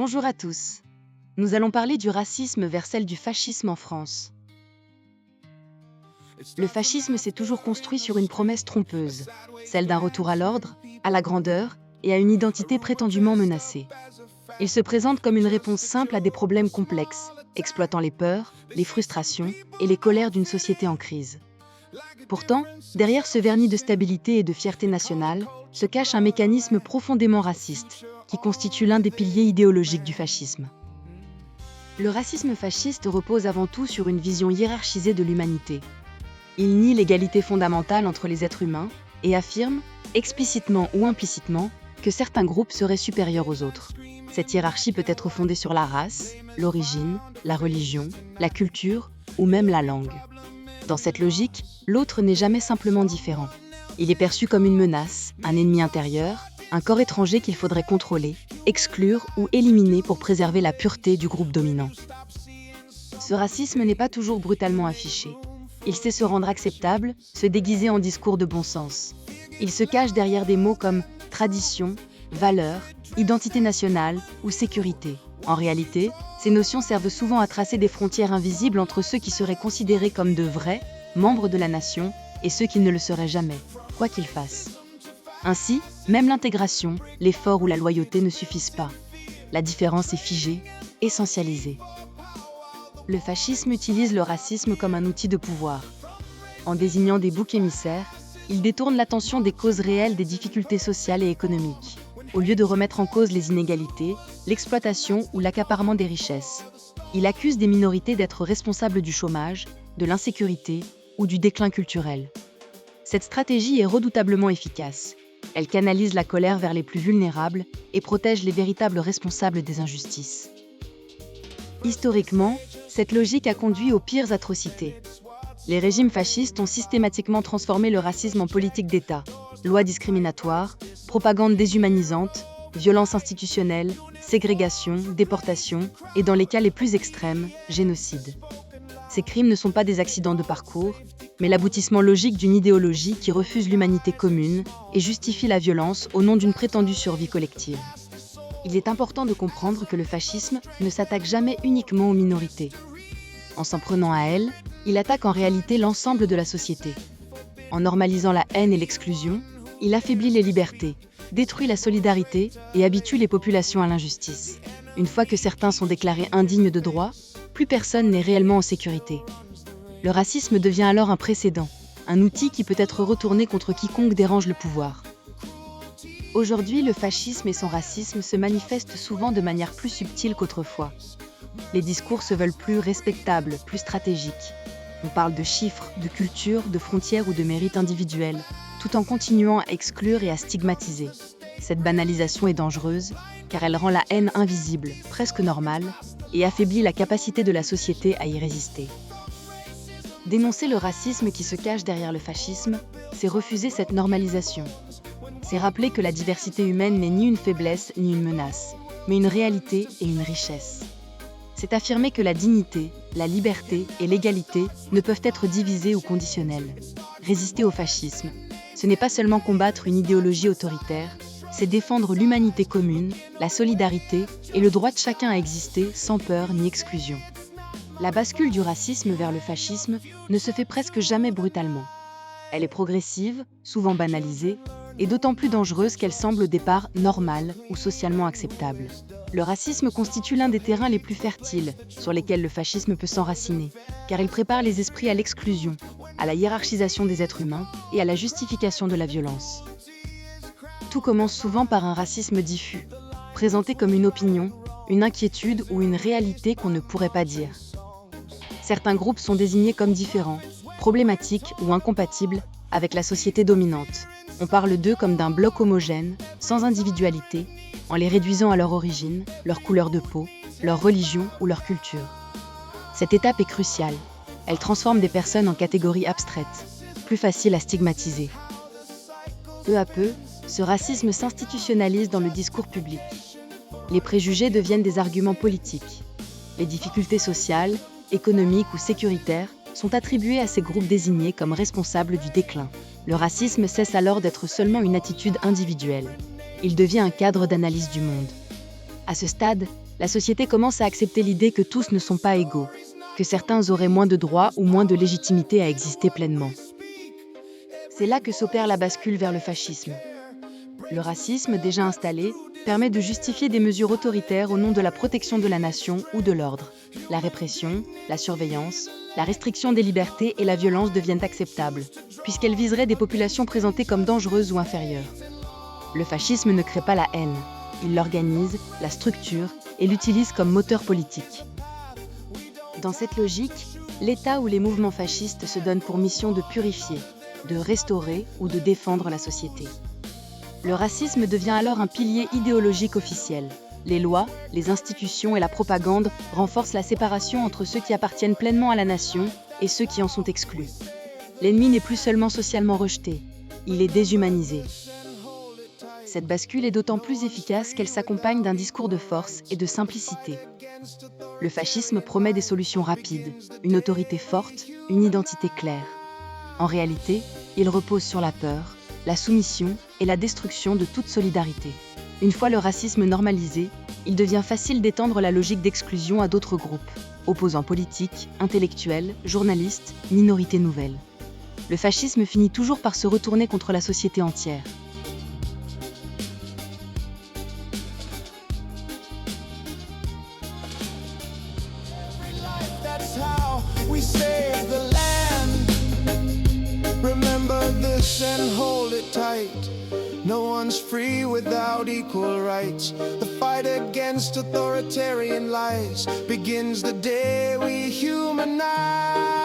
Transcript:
Bonjour à tous. Nous allons parler du racisme vers celle du fascisme en France. Le fascisme s'est toujours construit sur une promesse trompeuse, celle d'un retour à l'ordre, à la grandeur et à une identité prétendument menacée. Il se présente comme une réponse simple à des problèmes complexes, exploitant les peurs, les frustrations et les colères d'une société en crise. Pourtant, derrière ce vernis de stabilité et de fierté nationale, se cache un mécanisme profondément raciste, qui constitue l'un des piliers idéologiques du fascisme. Le racisme fasciste repose avant tout sur une vision hiérarchisée de l'humanité. Il nie l'égalité fondamentale entre les êtres humains et affirme, explicitement ou implicitement, que certains groupes seraient supérieurs aux autres. Cette hiérarchie peut être fondée sur la race, l'origine, la religion, la culture ou même la langue. Dans cette logique, l'autre n'est jamais simplement différent. Il est perçu comme une menace, un ennemi intérieur, un corps étranger qu'il faudrait contrôler, exclure ou éliminer pour préserver la pureté du groupe dominant. Ce racisme n'est pas toujours brutalement affiché. Il sait se rendre acceptable, se déguiser en discours de bon sens. Il se cache derrière des mots comme tradition, valeur, identité nationale ou sécurité. En réalité, ces notions servent souvent à tracer des frontières invisibles entre ceux qui seraient considérés comme de vrais membres de la nation et ceux qui ne le seraient jamais, quoi qu'ils fassent. Ainsi, même l'intégration, l'effort ou la loyauté ne suffisent pas. La différence est figée, essentialisée. Le fascisme utilise le racisme comme un outil de pouvoir. En désignant des boucs émissaires, il détourne l'attention des causes réelles des difficultés sociales et économiques, au lieu de remettre en cause les inégalités, l'exploitation ou l'accaparement des richesses. Il accuse des minorités d'être responsables du chômage, de l'insécurité ou du déclin culturel. Cette stratégie est redoutablement efficace. Elle canalise la colère vers les plus vulnérables et protège les véritables responsables des injustices. Historiquement, cette logique a conduit aux pires atrocités. Les régimes fascistes ont systématiquement transformé le racisme en politique d'État. Lois discriminatoires, propagande déshumanisante, violence institutionnelle, ségrégation, déportation et, dans les cas les plus extrêmes, génocide. Ces crimes ne sont pas des accidents de parcours, mais l'aboutissement logique d'une idéologie qui refuse l'humanité commune et justifie la violence au nom d'une prétendue survie collective. Il est important de comprendre que le fascisme ne s'attaque jamais uniquement aux minorités. En s'en prenant à elles, il attaque en réalité l'ensemble de la société. En normalisant la haine et l'exclusion, il affaiblit les libertés, détruit la solidarité et habitue les populations à l'injustice. Une fois que certains sont déclarés indignes de droits, plus personne n'est réellement en sécurité. Le racisme devient alors un précédent, un outil qui peut être retourné contre quiconque dérange le pouvoir. Aujourd'hui, le fascisme et son racisme se manifestent souvent de manière plus subtile qu'autrefois. Les discours se veulent plus respectables, plus stratégiques. On parle de chiffres, de culture, de frontières ou de mérites individuels, tout en continuant à exclure et à stigmatiser. Cette banalisation est dangereuse, car elle rend la haine invisible, presque normale, et affaiblit la capacité de la société à y résister. Dénoncer le racisme qui se cache derrière le fascisme, c'est refuser cette normalisation. C'est rappeler que la diversité humaine n'est ni une faiblesse ni une menace, mais une réalité et une richesse. C'est affirmer que la dignité, la liberté et l'égalité ne peuvent être divisées ou conditionnelles. Résister au fascisme, ce n'est pas seulement combattre une idéologie autoritaire, c'est défendre l'humanité commune, la solidarité et le droit de chacun à exister sans peur ni exclusion. La bascule du racisme vers le fascisme ne se fait presque jamais brutalement. Elle est progressive, souvent banalisée, et d'autant plus dangereuse qu'elle semble au départ normale ou socialement acceptable. Le racisme constitue l'un des terrains les plus fertiles sur lesquels le fascisme peut s'enraciner, car il prépare les esprits à l'exclusion, à la hiérarchisation des êtres humains et à la justification de la violence. Tout commence souvent par un racisme diffus, présenté comme une opinion, une inquiétude ou une réalité qu'on ne pourrait pas dire. Certains groupes sont désignés comme différents, problématiques ou incompatibles avec la société dominante. On parle d'eux comme d'un bloc homogène, sans individualité, en les réduisant à leur origine, leur couleur de peau, leur religion ou leur culture. Cette étape est cruciale. Elle transforme des personnes en catégories abstraites, plus faciles à stigmatiser. Peu à peu, ce racisme s'institutionnalise dans le discours public. Les préjugés deviennent des arguments politiques. Les difficultés sociales, économiques ou sécuritaires sont attribués à ces groupes désignés comme responsables du déclin. Le racisme cesse alors d'être seulement une attitude individuelle. Il devient un cadre d'analyse du monde. À ce stade, la société commence à accepter l'idée que tous ne sont pas égaux, que certains auraient moins de droits ou moins de légitimité à exister pleinement. C'est là que s'opère la bascule vers le fascisme. Le racisme, déjà installé, permet de justifier des mesures autoritaires au nom de la protection de la nation ou de l'ordre. La répression, la surveillance, la restriction des libertés et la violence deviennent acceptables, puisqu'elles viseraient des populations présentées comme dangereuses ou inférieures. Le fascisme ne crée pas la haine, il l'organise, la structure et l'utilise comme moteur politique. Dans cette logique, l'État ou les mouvements fascistes se donnent pour mission de purifier, de restaurer ou de défendre la société. Le racisme devient alors un pilier idéologique officiel. Les lois, les institutions et la propagande renforcent la séparation entre ceux qui appartiennent pleinement à la nation et ceux qui en sont exclus. L'ennemi n'est plus seulement socialement rejeté, il est déshumanisé. Cette bascule est d'autant plus efficace qu'elle s'accompagne d'un discours de force et de simplicité. Le fascisme promet des solutions rapides, une autorité forte, une identité claire. En réalité, il repose sur la peur, la soumission et la destruction de toute solidarité. Une fois le racisme normalisé, il devient facile d'étendre la logique d'exclusion à d'autres groupes, opposants politiques, intellectuels, journalistes, minorités nouvelles. Le fascisme finit toujours par se retourner contre la société entière. That's how we save the land. Remember this and hold it tight. No one's free without equal rights. The fight against authoritarian lies begins the day we humanize.